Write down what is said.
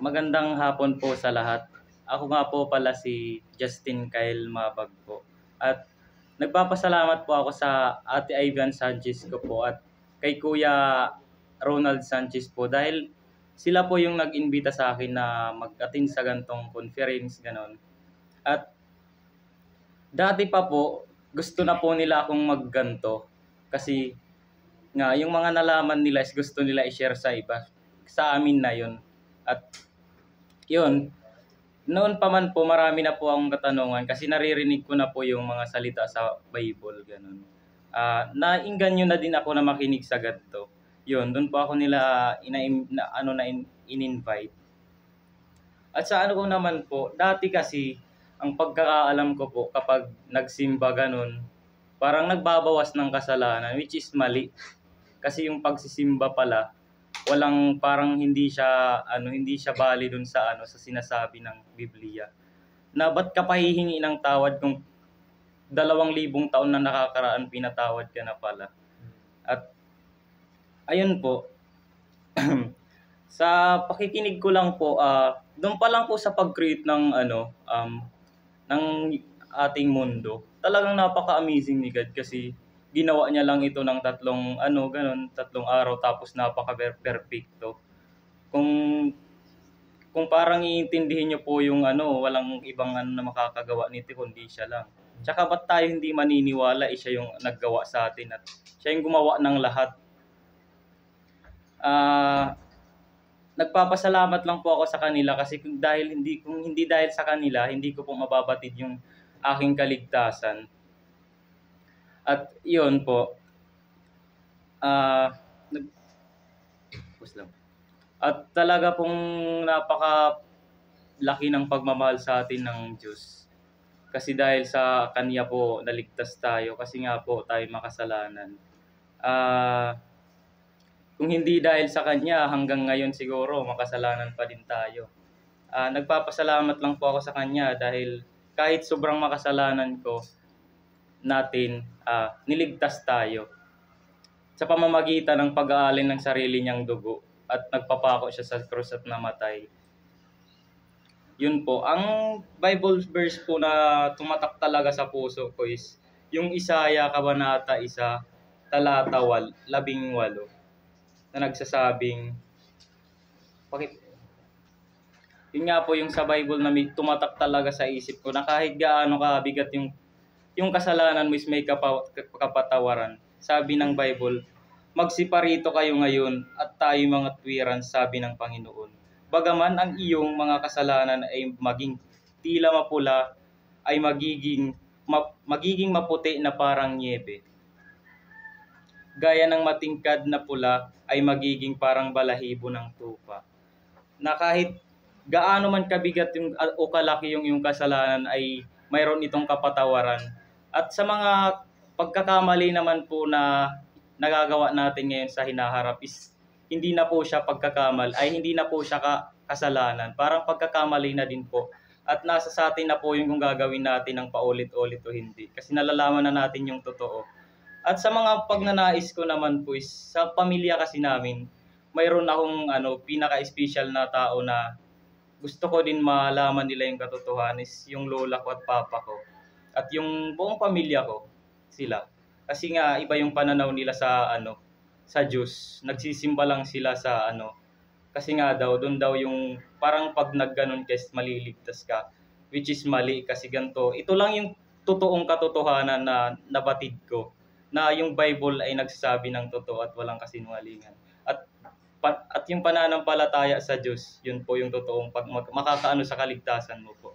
Magandang hapon po sa lahat. Ako nga po pala si Justin Kyle Mabag po. At nagpapasalamat po ako sa Ate Ivan Sanchez ko po at kay Kuya Ronald Sanchez po dahil sila po yung nag-imbita sa akin na mag-attend sa gantong conference ganon. At dati pa po gusto na po nila akong magganto kasi nga yung mga nalaman nila is gusto nila i-share sa iba. Sa amin na yun. At yun, noon pa man po marami na po akong katanungan kasi naririnig ko na po yung mga salita sa Bible, ganun. Naingganyo na din ako na makinig sa ganito. Yun, doon po ako nila in-invite. At sa ano ko naman po, dati kasi ang pagkakaalam ko po kapag nagsimba ganun, parang nagbabawas ng kasalanan which is mali. Kasi yung pagsisimba pala walang parang hindi siya bali dun sa sa sinasabi ng Biblia. Na ba't ka pahihingi ng tawad kung 2,000 taon na nakakaraan pinatawad ka na pala. At ayun po. Sa pakikinig ko lang po doon pa lang po sa pag-create ng ng ating mundo. Talagang napaka-amazing ni God kasi ginawa niya lang ito ng tatlong araw tapos napaka-perfecto. Kung parang iintindihin niyo po yung walang ibang na makakagawa nito kundi siya lang. Tsaka ba't tayo hindi maniniwala siya yung naggawa sa atin at siya yung gumawa ng lahat. Nagpapasalamat lang po ako sa kanila kasi kung hindi dahil sa kanila, hindi ko po mababatid yung aking kaligtasan. At yun po, at talaga pong napakalaki ng pagmamahal sa atin ng Diyos. Kasi dahil sa Kanya po naligtas tayo kasi nga po tayo makasalanan. Kung hindi dahil sa Kanya, hanggang ngayon siguro makasalanan pa din tayo. Nagpapasalamat lang po ako sa Kanya dahil kahit sobrang makasalanan ko, niligtas tayo sa pamamagitan ng pag-aalin ng sarili niyang dugo at nagpapako siya sa krus at namatay. Yun po, ang Bible verse po na tumatak talaga sa puso ko is yung Isaiah Kabanata 1, talata 18 na nagsasabing yun nga po yung sa Bible na may tumatak talaga sa isip ko na kahit gaano kabigat yung kasalanan mo is may kapatawaran. Sabi ng Bible, magsiparito kayo ngayon at tayo mga tuwiran, sabi ng Panginoon. Bagaman ang iyong mga kasalanan ay maging tila mapula, ay magiging maputi na parang niebe. Gaya ng matingkad na pula ay magiging parang balahibo ng tupa. Na kahit gaano man kabigat o kalaki yung kasalanan ay mayroon itong kapatawaran. At sa mga pagkakamali naman po na nagagawa natin ngayon sa hinaharap is hindi na po siya hindi na po siya kasalanan. Parang pagkakamali na din po. At nasa sa atin na po yung kung gagawin natin ng paulit-ulit o hindi. Kasi nalalaman na natin yung totoo. At sa mga pagnanais ko naman po is sa pamilya kasi namin, mayroon akong pinaka-special na tao na gusto ko din malaman nila yung katotohanan is yung lola ko at papa ko. At yung buong pamilya ko, sila. Kasi nga iba yung pananaw nila sa Diyos. Nagsisimba lang sila sa kasi nga doon daw yung parang pag nagganon kasi maliligtas ka, which is mali kasi ganito. Ito lang yung totoong katotohanan na nabatid ko na yung Bible ay nagsasabi ng totoo at walang kasinungalingan. At yung pananampalataya sa Diyos, yun po yung totoong makakaano sa kaligtasan mo po.